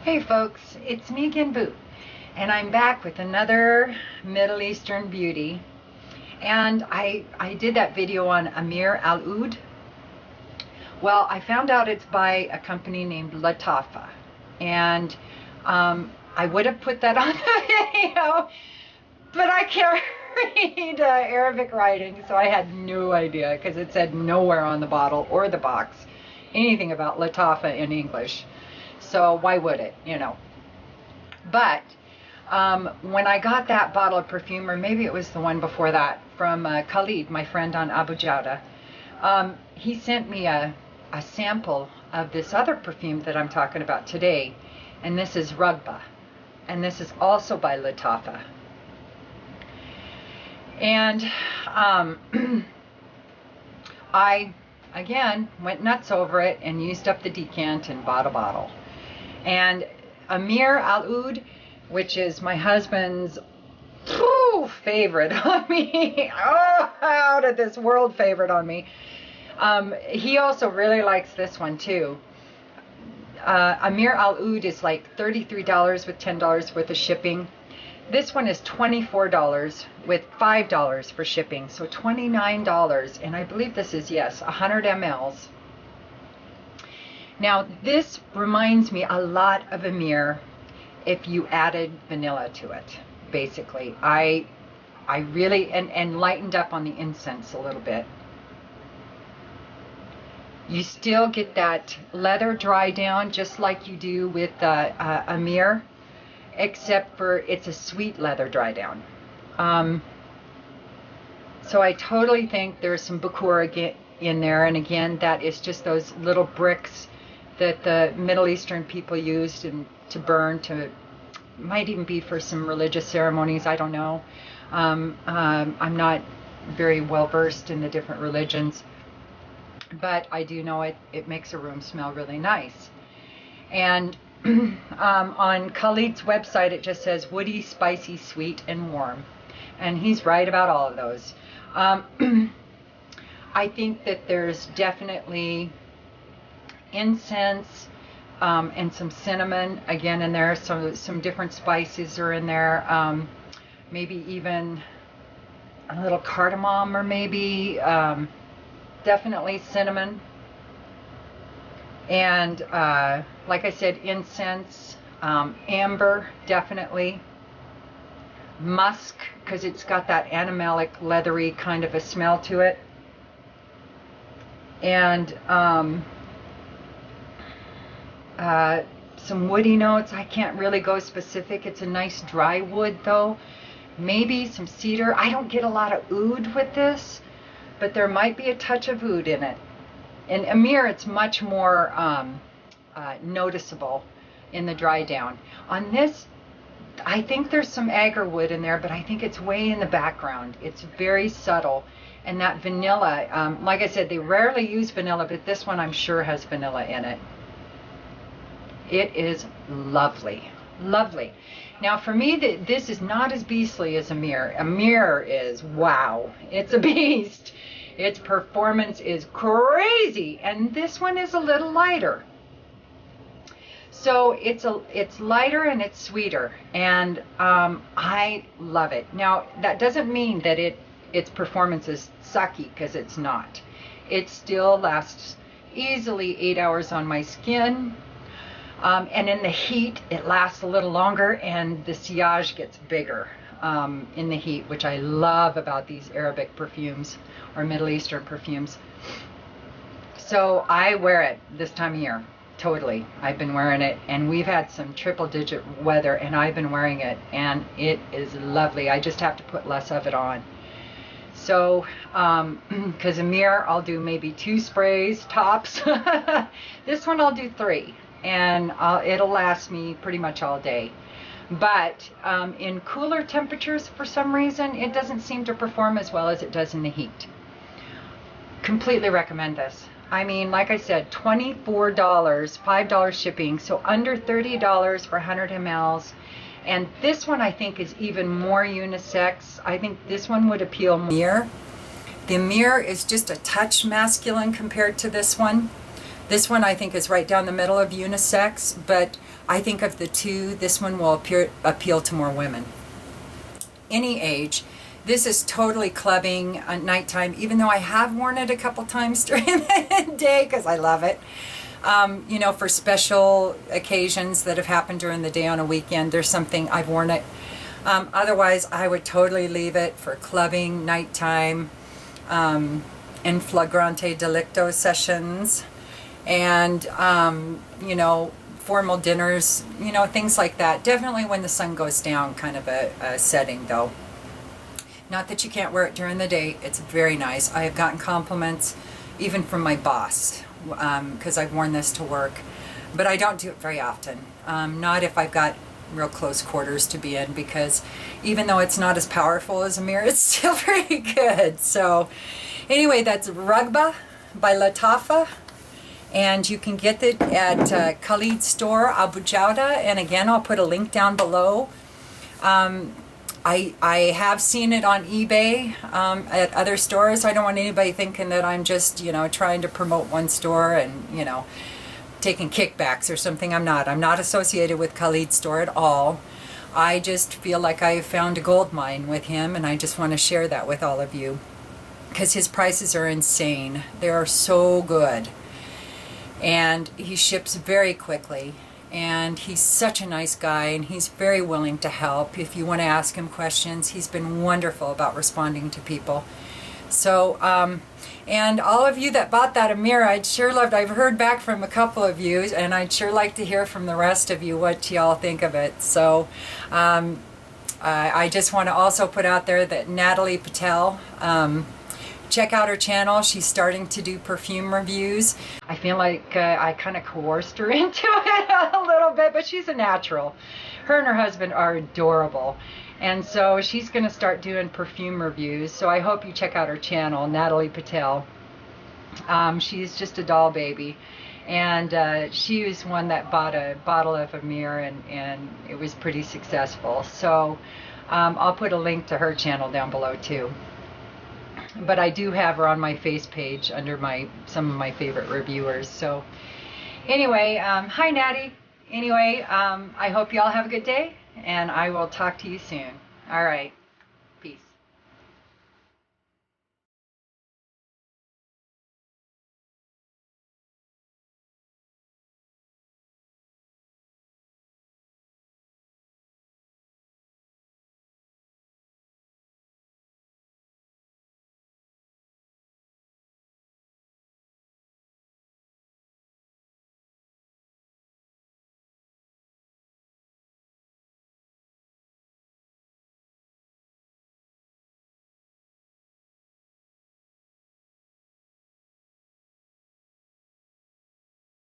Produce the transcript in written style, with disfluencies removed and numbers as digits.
Hey folks, it's me again, Boo, and I'm back with another Middle Eastern beauty. And I did that video on Ameer Al Oudh. Well, I found out it's by a company named Lattafa, and I would have put that on the video, but I can't read Arabic writing, so I had no idea because it said nowhere on the bottle or the box anything about Lattafa in English. So why would it, But when I got that bottle of perfume, or maybe it was the one before that, from Khalid, my friend on Abujouda, he sent me a sample of this other perfume that I'm talking about today, and this is Raghba, and this is also by Lattafa. And I, again, went nuts over it and used up the decant and bought a bottle. And Ameer Al Oudh, which is my husband's favorite on me, out of this world favorite on me. He also really likes this one too. Ameer Al Oudh is like $33 with $10 worth of shipping. This one is $24 with $5 for shipping, so $29. And I believe this is, yes, 100 mLs. Now, this reminds me a lot of Ameer if you added vanilla to it, basically. I really, and lightened up on the incense a little bit. You still get that leather dry down just like you do with Ameer, except for it's a sweet leather dry down. So I totally think there's some Bakur in there, and again, that is just those little bricks that the Middle Eastern people used to burn, might even be for some religious ceremonies, I don't know. I'm not very well versed in the different religions, but I do know it makes a room smell really nice. And on Khalid's website it just says woody, spicy, sweet, and warm, and he's right about all of those. I think that there's definitely incense and some cinnamon again in there, so some different spices are in there, maybe even a little cardamom, or maybe definitely cinnamon, and like I said, incense, amber, definitely musk, because it's got that animalic leathery kind of a smell to it, and some woody notes. I can't really go specific. It's a nice dry wood though. Maybe some cedar. I don't get a lot of oud with this, but there might be a touch of oud in it. In Ameer, it's much more noticeable in the dry down. On this, I think there's some agar wood in there, but I think it's way in the background. It's very subtle. And that vanilla, like I said, they rarely use vanilla, but this one I'm sure has vanilla in it. It is lovely, lovely. Now for me, this is not as beastly as Ameer. Ameer is, wow, it's a beast. Its performance is crazy, and this one is a little lighter. So it's lighter and it's sweeter, and I love it. Now that doesn't mean that its performance is sucky, because it's not. It still lasts easily 8 hours on my skin. And in the heat, it lasts a little longer, and the sillage gets bigger in the heat, which I love about these Arabic perfumes or Middle Eastern perfumes. So I wear it this time of year, totally. I've been wearing it, and we've had some triple-digit weather, and I've been wearing it, and it is lovely. I just have to put less of it on. So, because Ameer, I'll do maybe 2 sprays tops. This one I'll do 3. And it'll last me pretty much all day. But in cooler temperatures, for some reason, it doesn't seem to perform as well as it does in the heat. Completely recommend this. I mean, like I said, $24, $5 shipping, so under $30 for 100 mLs. And this one I think is even more unisex. I think this one would appeal more. The Ameer is just a touch masculine compared to this one. This one I think is right down the middle of unisex, but I think of the two, this one will appeal to more women. Any age. This is totally clubbing at nighttime, even though I have worn it a couple times during the day because I love it. You know, for special occasions that have happened during the day on a weekend, there's something I've worn it. Otherwise, I would totally leave it for clubbing, nighttime, in flagrante delicto sessions, and, you know, formal dinners, you know, things like that. Definitely when the sun goes down kind of a setting, though. Not that you can't wear it during the day. It's very nice. I have gotten compliments even from my boss because I've worn this to work, but I don't do it very often. Not if I've got real close quarters to be in, because even though it's not as powerful as Ameer, it's still very good. So anyway, that's Raghba by Lattafa, and you can get it at Khalid's store, Abujouda, and again, I'll put a link down below. I have seen it on eBay at other stores. I don't want anybody thinking that I'm just, you know, trying to promote one store and, you know, taking kickbacks or something. I'm not. I'm not associated with Khalid's store at all. I just feel like I found a gold mine with him, and I just want to share that with all of you because his prices are insane. They are so good. And he ships very quickly. And he's such a nice guy, and he's very willing to help. If you want to ask him questions, he's been wonderful about responding to people. So, and all of you that bought that Ameer, I'd sure loved, I've heard back from a couple of you, and I'd sure like to hear from the rest of you what y'all think of it. So, I just want to also put out there that Natalie Patel, check out her channel. She's starting to do perfume reviews. I feel like I kind of coerced her into it a little bit, but she's a natural. Her and her husband are adorable. And so she's going to start doing perfume reviews. So I hope you check out her channel, Natalie Patel. She's just a doll baby. And she was one that bought a bottle of Ameer, and it was pretty successful. So I'll put a link to her channel down below too. But I do have her on my face page under some of my favorite reviewers. So anyway, hi Natty. Anyway, I hope y'all have a good day, and I will talk to you soon. All right.